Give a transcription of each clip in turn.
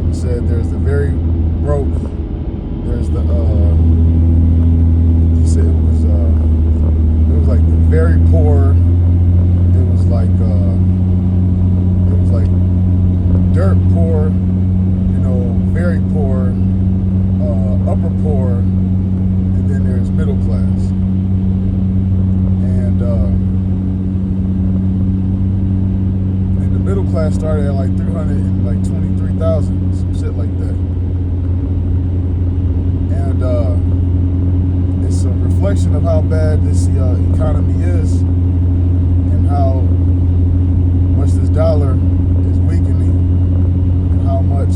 It said there's the very broke, there's the he said it was like the very poor, it was like dirt poor, very poor, upper poor, and then there's middle class. And the middle class started at like 323,000, some shit like that. And it's a reflection of how bad this economy is, and how much this dollar is weakening, and how much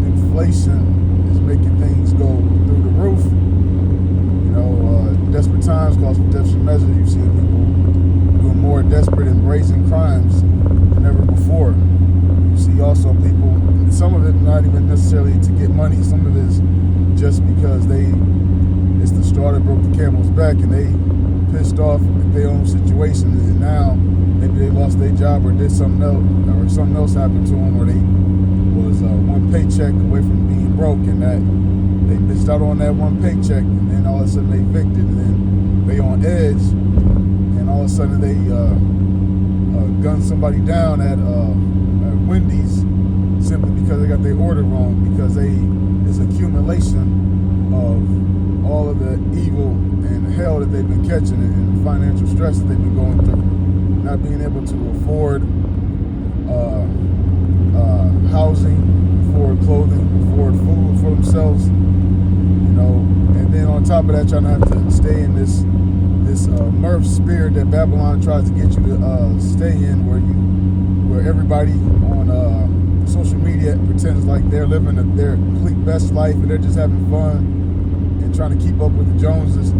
inflation is making things go through the roof. Desperate times calls for desperate measures. You see people doing more desperate and brazen crimes than ever before. You see also people, some of it not even necessarily to get money, some of it is just because it's the straw that broke the camel's back, and they pissed off at their own situation, and now maybe they lost their job or did something else, or something else happened to them, or they was one paycheck away from being broke, and that they missed out on that one paycheck, and then all of a sudden they evicted, and then they on edge, and all of a sudden they gun somebody down at Wendy's simply because they got their order wrong, because it's accumulation of all of the evil and hell that they've been catching, and financial stress that they've been going through, not being able to afford housing, afford clothing, afford food for themselves, and then on top of that, trying to have to stay in this mirth spirit that Babylon tries to get you to stay in, where everybody on social media pretends like they're living their complete best life, and they're just having fun and trying to keep up with the Joneses.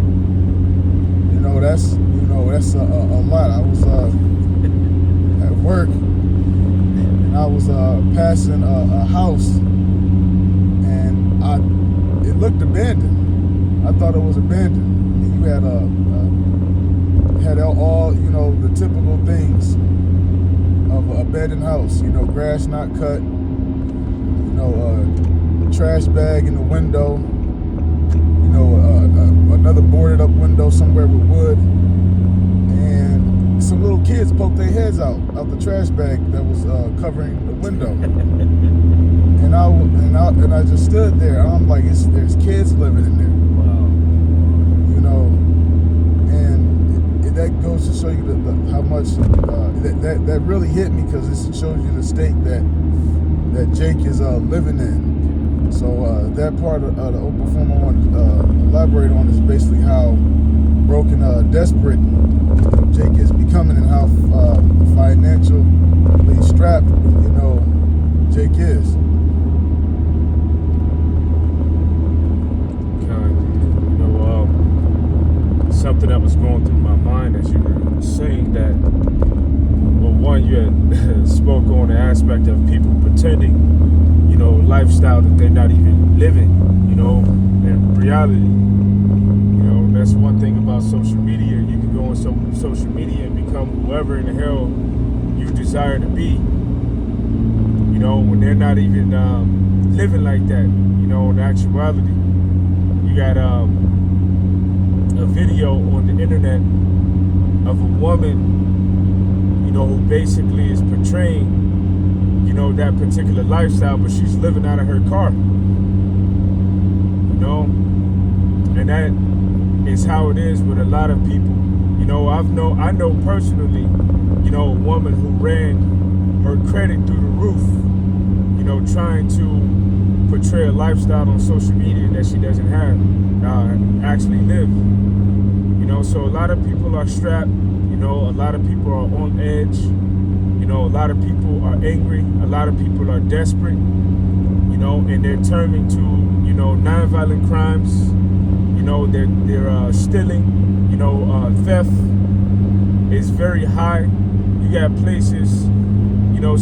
That's a lot. I was at work, and I was passing a house, and it looked abandoned. I thought it was abandoned. And you had all the typical things of an abandoned house. Grass not cut. A trash bag in the window. Another boarded up window somewhere with wood, and some little kids poked their heads out the trash bag that was covering the window. And I just stood there. I'm like, there's kids living in there. Wow. And that goes to show you how much that really hit me, because it shows you the state that Jake is living in. So that part of the open forum I want to elaborate on is basically how broken, desperate Jake is becoming, and how financially strapped, Jake is. Something that was going through my mind as you were saying that. Well, one, you had spoke on the aspect of people pretending, lifestyle that they're not even living, in reality. That's one thing about social media. You can go on social media and become whoever in the hell you desire to be, when they're not even living like that, in actuality. You got a video on the internet of a woman, who basically is portraying, that particular lifestyle, but she's living out of her car, and that is how it is with a lot of people. I know personally, a woman who ran her credit through the roof, trying to portray a lifestyle on social media that she doesn't have, actually live. So a lot of people are strapped, a lot of people are on edge, a lot of people are angry, a lot of people are desperate, and they're turning to, nonviolent crimes, they're stealing, theft is very high. You got places,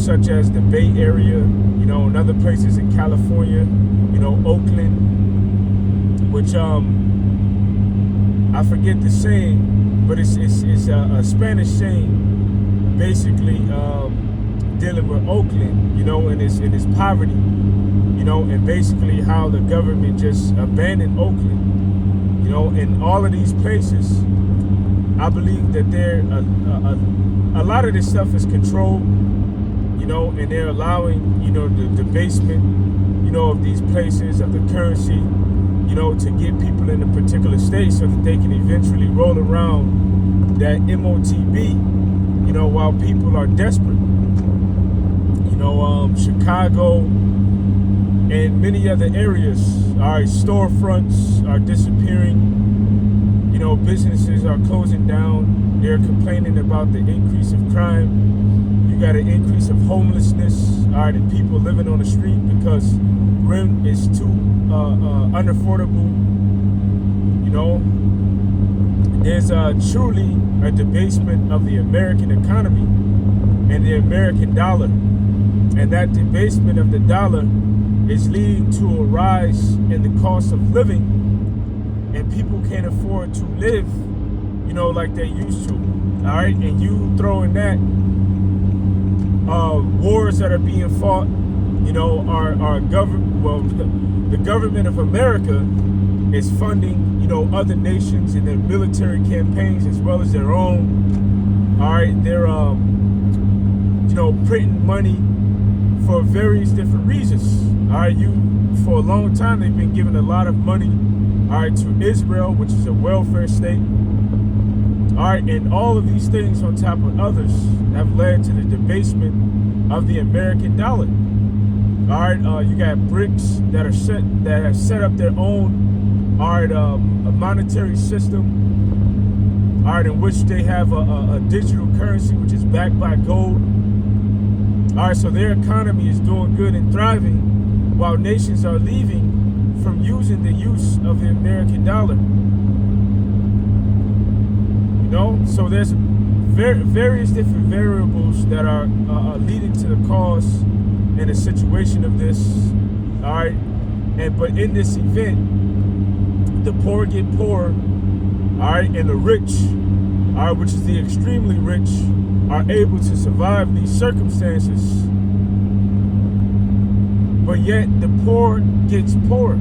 such as the Bay Area, and other places in California, Oakland, which I forget the saying, but it's a Spanish saying, basically dealing with Oakland, and its poverty, and basically how the government just abandoned Oakland, in all of these places. I believe that a lot of this stuff is controlled, and they're allowing, the debasement, of these places, of the currency, to get people in a particular state so that they can eventually roll around that MOTB, while people are desperate. Chicago and many other areas, storefronts are disappearing. Businesses are closing down. They're complaining about the increase of crime. You got an increase of homelessness, and people living on the street because rent is too unaffordable. There's truly a debasement of the American economy and the American dollar. And that debasement of the dollar is leading to a rise in the cost of living, and people can't afford to live, like they used to. All right, and you throw in that wars that are being fought, our government. Well, the government of America is funding, other nations in their military campaigns as well as their own. All right, they're printing money for various different reasons. All right, for a long time they've been giving a lot of money, to Israel, which is a welfare state. All right, and all of these things on top of others have led to the debasement of the American dollar. All right, you got BRICS that have set up their own, a monetary system, in which they have a digital currency which is backed by gold. All right, so their economy is doing good and thriving, while nations are leaving from using the use of the American dollar. So there's various different variables that are leading to the cause and the situation of this. All right, but in this event, the poor get poorer. All right, and the rich, which is the extremely rich, are able to survive these circumstances. But yet the poor gets poorer.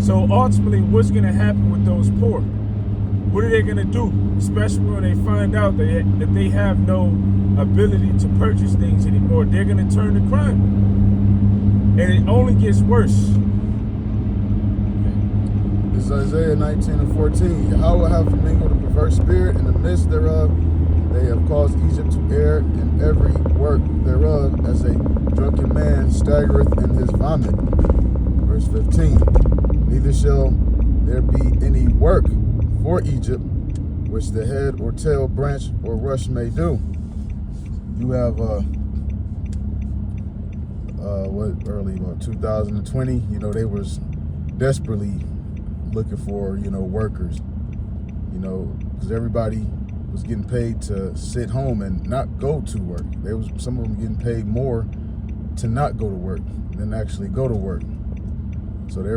So ultimately, what's going to happen with those poor? What are they going to do? Especially when they find out that they have no ability to purchase things anymore. They're going to turn to crime. And it only gets worse. This is Isaiah 19:14. Yahweh have mingled a perverse spirit in the midst thereof. They have caused Egypt to err in every work thereof, as a drunken man staggereth in his vomit. Verse 15. Neither shall there be any work for Egypt, which the head or tail, branch or rush may do. You have about 2020, they was desperately looking for, workers, because everybody was getting paid to sit home and not go to work. Some of them getting paid more to not go to work than actually go to work. So they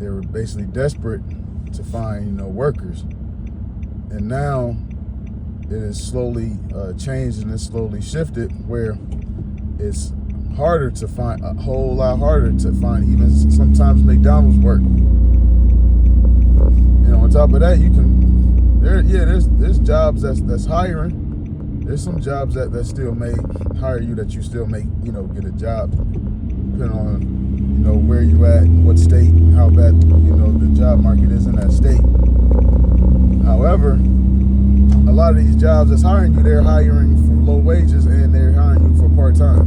were basically desperate to find, workers. And now it is slowly changed and it's slowly shifted where it's harder to find, a whole lot harder to find even sometimes McDonald's work. On top of that, there's jobs that's hiring. There's some jobs that still may hire you, that you still may, get a job, depending on, where you at, what state, how bad, the job market is in that state. However, a lot of these jobs that's hiring you, they're hiring for low wages and they're hiring you for part-time.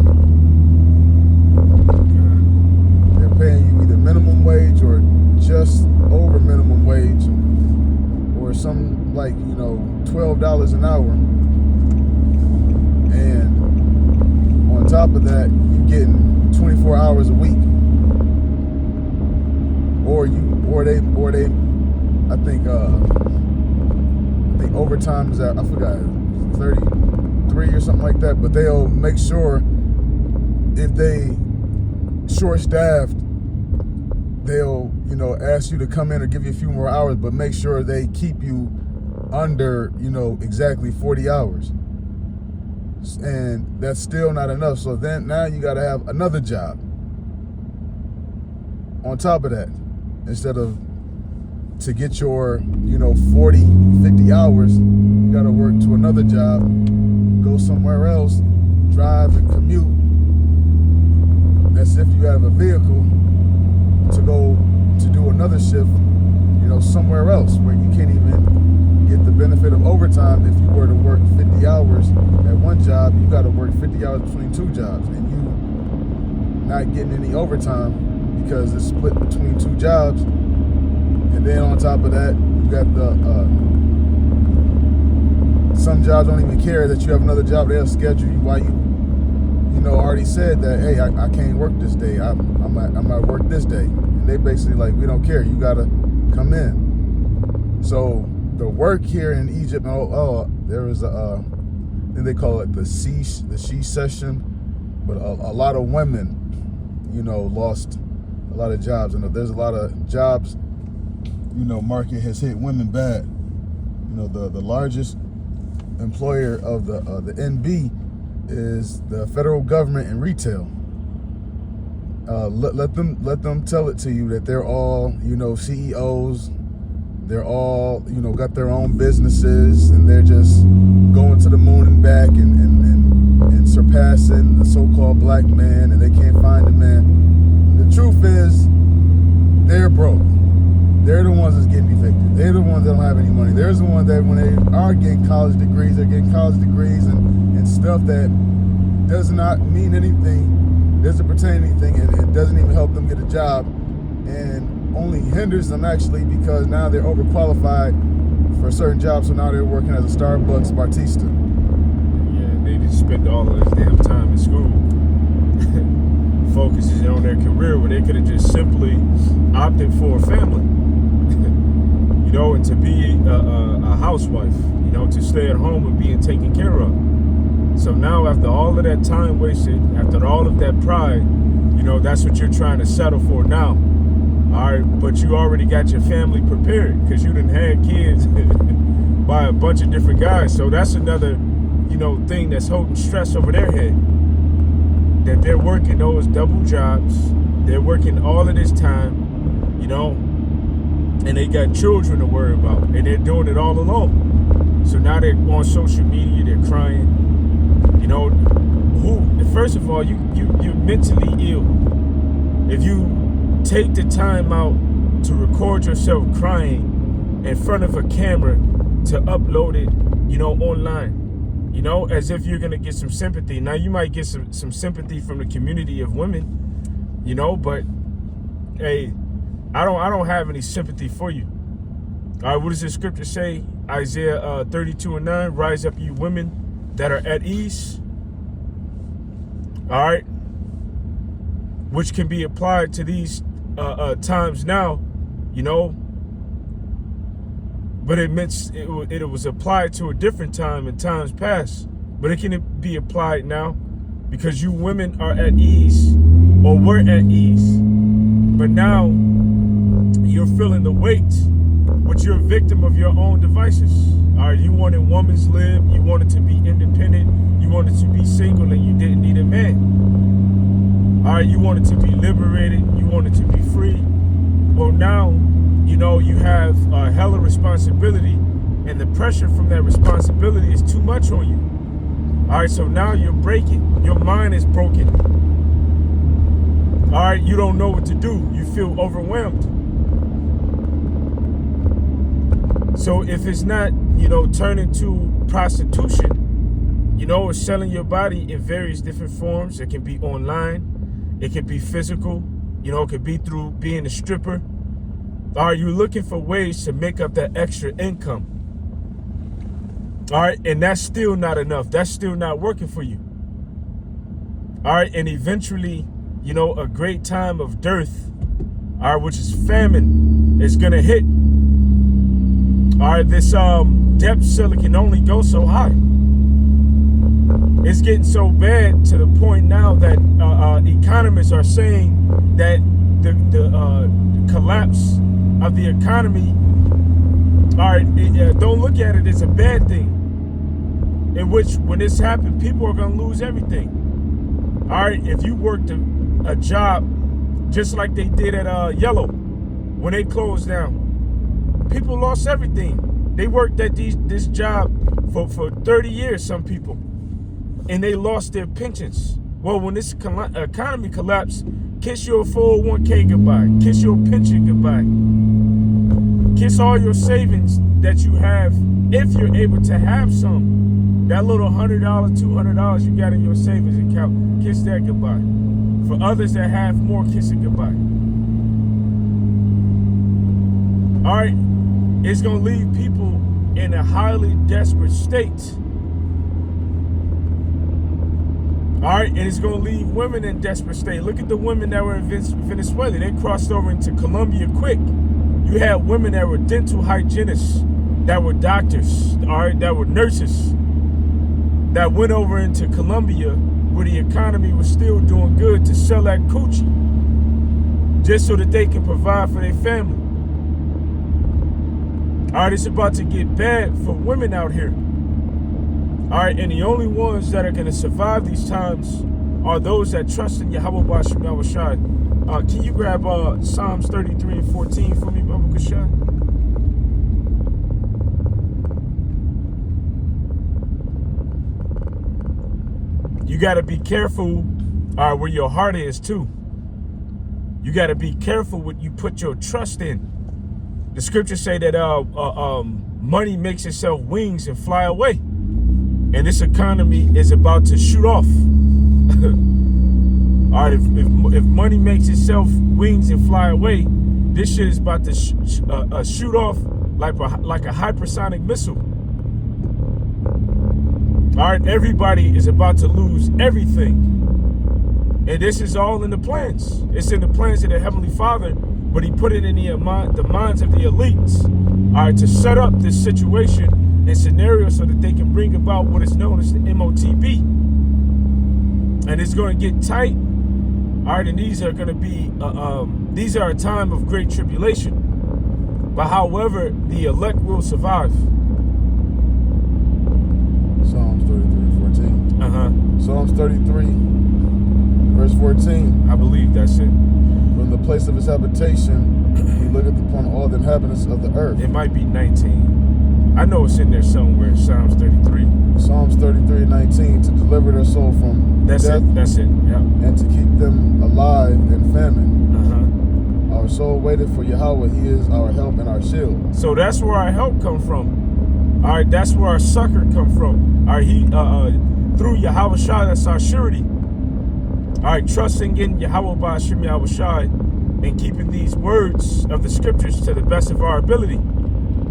They're paying you either minimum wage or just over minimum wage, or some like, $12 an hour. And on top of that, you're getting 24 hours a week. Or they I think overtime is at, I forgot, 33 or something like that, but they'll make sure if they short-staffed, they'll, ask you to come in or give you a few more hours, but make sure they keep you under, exactly 40 hours. And that's still not enough. So then now you got to have another job on top of that. Instead of to get your, 40, 50 hours, you got to work to another job, go somewhere else, drive and commute. That's if you have a vehicle to go to do another shift, somewhere else where you can't even get the benefit of overtime. If you were to work 50 hours at one job, you got to work 50 hours between two jobs, and you not getting any overtime because it's split between two jobs. And then on top of that, you got some jobs don't even care that you have another job. They'll schedule you while you already said that, hey, I can't work this day. I'm at work this day. And they basically like, we don't care. You got to come in. So the work here in Egypt, there was I think they call it the she session, but a lot of women, lost a lot of jobs. And there's a lot of jobs, market has hit women bad. The largest employer of the NB is the federal government and retail. Let them tell it to you that they're all, CEOs. They're all, got their own businesses, and they're just going to the moon and back and surpassing the so-called black man, and they can't find a man. The truth is, they're broke. They're the ones that's getting evicted. They're the ones that don't have any money. They're the ones that when they are getting college degrees, they're getting college degrees and stuff that does not mean anything, doesn't pertain to anything, and it doesn't even help them get a job, and only hinders them actually because now they're overqualified for certain jobs, so now they're working as a Starbucks barista. Yeah, they just spend all of this damn time in school focusing on their career when they could have just simply opted for a family. And to be a housewife, to stay at home and being taken care of. So now after all of that time wasted, after all of that pride, that's what you're trying to settle for now. All right, but you already got your family prepared because you done had kids by a bunch of different guys. So that's another, thing that's holding stress over their head. That they're working those double jobs. They're working all of this time, and they got children to worry about, and they're doing it all alone. So now they're on social media, they're crying. First of all, you're mentally ill. If you take the time out to record yourself crying in front of a camera to upload it, online, as if you're gonna get some sympathy. Now you might get some sympathy from the community of women, but hey, I don't have any sympathy for you. All right, what does the scripture say? Isaiah 32:9, rise up you women that are at ease. All right, which can be applied to these times now, but it was applied to a different time in times past, but it can be applied now because you women are at ease or were at ease, but now you're feeling the weight, but you're a victim of your own devices. All right, you wanted woman's lib, you wanted to be independent, you wanted to be single, and you didn't need a man. All right, you wanted to be liberated, you wanted to be free. Well, now, you have a hella responsibility, and the pressure from that responsibility is too much on you. All right, so now you're breaking. Your mind is broken. All right, you don't know what to do. You feel overwhelmed. So if it's not, turning to prostitution, or selling your body in various different forms, it can be online, it can be physical, it could be through being a stripper. Are you looking for ways to make up that extra income? All right, and that's still not enough. That's still not working for you. All right, and eventually, a great time of dearth, all right, which is famine, is gonna hit. All right, this debt ceiling can only go so high. It's getting so bad to the point now that economists are saying that the collapse of the economy, all right, don't look at it as a bad thing. in which when this happened, people are going to lose everything. All right, if you worked a job just like they did at Yellow when they closed down, people lost everything. They worked at this job for 30 years, some people, and they lost their pensions. Well, when this economy collapsed, kiss your 401k goodbye. Kiss your pension goodbye. Kiss all your savings that you have, if you're able to have some. That little $100, $200 you got in your savings account, kiss that goodbye. For others that have more, kiss it goodbye. All right, it's going to leave people in a highly desperate state. All right, and it's going to leave women in desperate state. Look at the women that were in Venezuela. They crossed over into Colombia quick. You had women that were dental hygienists, that were doctors, all right, that were nurses, that went over into Colombia where the economy was still doing good to sell that coochie just so that they can provide for their family. All right, it's about to get bad for women out here. All right, and the only ones that are going to survive these times are those that trust in Yahweh Bashim Yahushai. Can you grab Psalms 33 and 14 for me, Baba Kushai? You got to be careful where your heart is, too. You got to be careful what you put your trust in. The scriptures say that money makes itself wings and fly away. And this economy is about to shoot off. All right, if money makes itself wings and fly away, this shit is about to shoot off like a hypersonic missile. All right, everybody is about to lose everything. And this is all in the plans. It's in the plans of the Heavenly Father, but he put it in the minds of the elites, all right, to set up this situation and scenario so that they can bring about what is known as the MOTB. And it's going to get tight. All right, and these are going to be, these are a time of great tribulation. But however, the elect will survive. Psalms 33, 14. Psalms 33, verse 14. I believe that's it. From the place of his habitation, he looketh upon all the inhabitants of the earth. It might be 19. I know it's in there somewhere, Psalms 33. Psalms 33, 19, to deliver their soul from death. That's it, yeah. And to keep them alive in famine. Our soul waited for Yahweh. He is our help and our shield. So that's where our help come from. All right, that's where our succor come from. All right, he through Yahweh Shai, that's our surety. All right, trusting in Yahweh Ba'ashim Yahweh Shai and keeping these words of the scriptures to the best of our ability.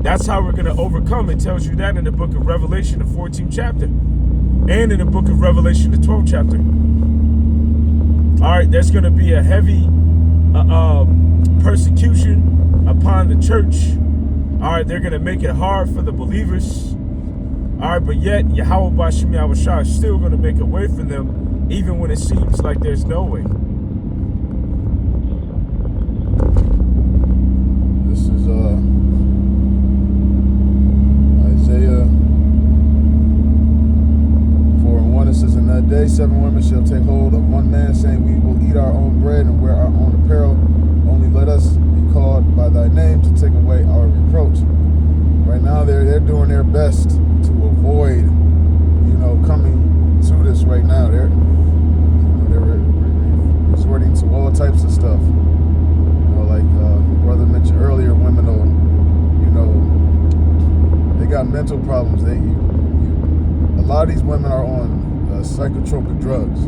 That's how we're going to overcome. It tells you that in the book of Revelation, the 14th chapter, and in the book of Revelation, the 12th chapter. All right, there's going to be a heavy persecution upon the church. All right, they're going to make it hard for the believers. All right, but yet Yahweh Ba'ashim Yahweh Shai is still going to make a way for them, even when it seems like there's no way. This is Isaiah 4:1. It says, in that day 7 women shall take hold of one man, saying, we will eat our own bread and wear our own apparel. Only let us be called by thy name to take away our reproach. Right now they're doing their best to avoid, coming to this right now. They're resorting to all types of stuff. Like brother mentioned earlier, women they got mental problems. A lot of these women are on psychotropic drugs.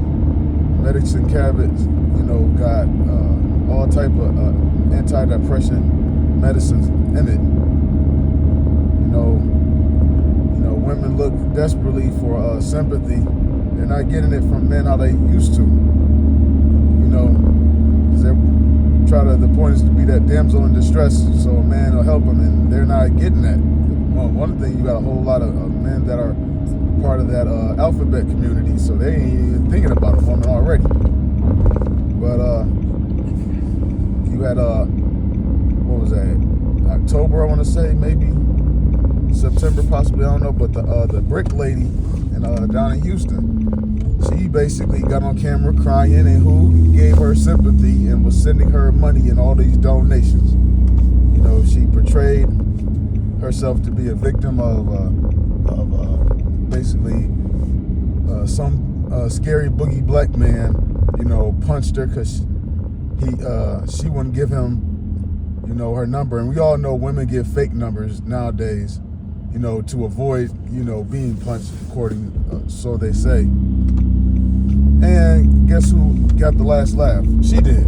Medicine cabinets, got all type of antidepressant medicines in it. Women look desperately for sympathy. They're not getting it from men how they used to. Because the point is to be that damsel in distress, so a man will help them, and they're not getting that. Well, one thing, you got a whole lot of men that are part of that alphabet community, so they ain't even thinking about a woman already. But you had what was that? October, I want to say, maybe September, possibly, I don't know. But the brick lady down in Houston. She basically got on camera crying, and who gave her sympathy and was sending her money and all these donations. You know, she portrayed herself to be a victim of basically some scary boogie black man, you know, punched her because she wouldn't give him, you know, her number. And we all know women give fake numbers nowadays, you know, to avoid, you know, being punched, according, so they say. And guess who got the last laugh? She did.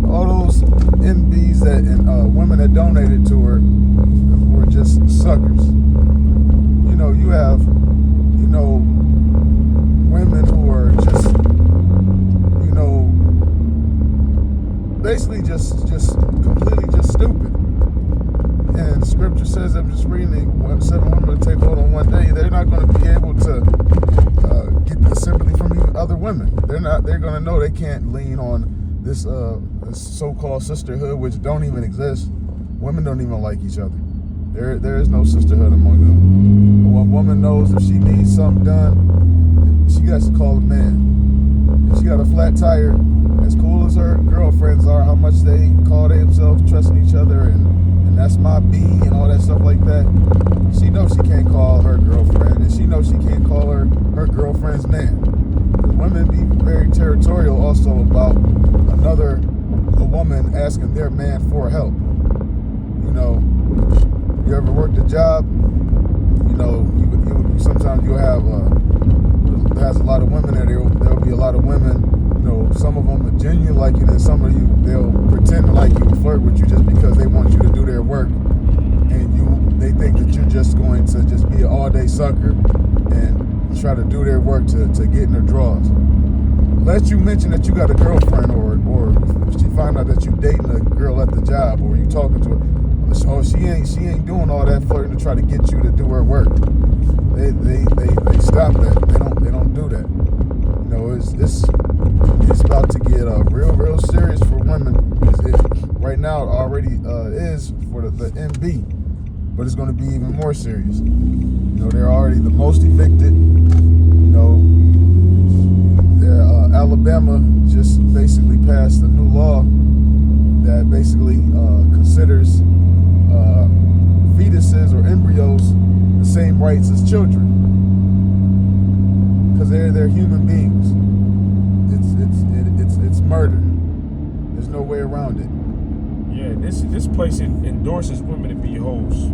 All those NBs and women that donated to her were just suckers. You know, you have, you know, women who are just, you know, basically just completely just stupid. And scripture says, I'm just reading, 7 women to take hold on one day, they're not going to be able to get the sympathy from even other women. They're going to know they can't lean on this so-called sisterhood, which don't even exist. Women don't even like each other. There is no sisterhood among them. When a woman knows if she needs something done, she got to call a man. If she got a flat tire, as cool as her girlfriends are, how much they call themselves trusting each other, and that's my B and all that stuff like that, she knows she can't call her girlfriend, and she knows she can't call her girlfriend's man. Women be very territorial also about a woman asking their man for help. You know, you ever worked a job, you know, you sometimes you'll have has a lot of women there. There'll be a lot of women, you know, some of them are genuine like you, and some of you, they'll pretend to like you and flirt with you just because they want you to do their work, and they think that you're just going to just be an all-day sucker and try to do their work to get in their drawers. Let you mention that you got a girlfriend, or she find out that you dating a girl at the job, or you talking to her. Oh, she ain't doing all that flirting to try to get you to do her work. They stop that. They don't do that. You know, it's about to get real serious for women. Right now, it already is for the MB, but it's going to be even more serious. You know, they're already the most evicted. You know, Alabama just basically passed a new law that basically considers fetuses or embryos the same rights as children, because they're human beings. It's murder. There's no way around it. Yeah, this place endorses women to be hoes.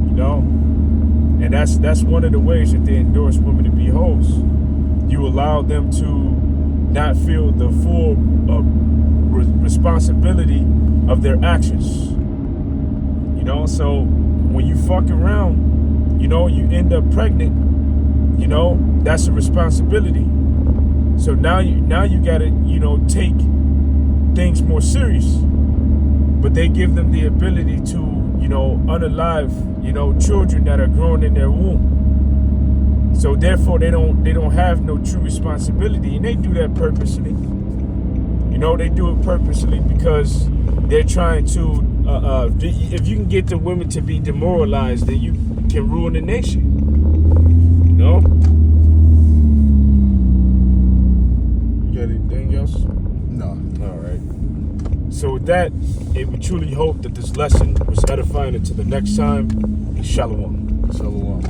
You know, and that's one of the ways that they endorse women to be hoes. You allow them to not feel the full responsibility of their actions. You know, so when you fuck around, you know, you end up pregnant, you know, that's a responsibility. So now you gotta, you know, take things more serious. But they give them the ability to, you know, unalive, you know, children that are growing in their womb. So therefore they don't have no true responsibility, and they do that purposely. You know, they do it purposely because they're trying to if you can get the women to be demoralized, then you can ruin the nation. You know? You got anything else? No. All right. So with that, we truly hope that this lesson was edifying. Until the next time, Shalom. Shalom.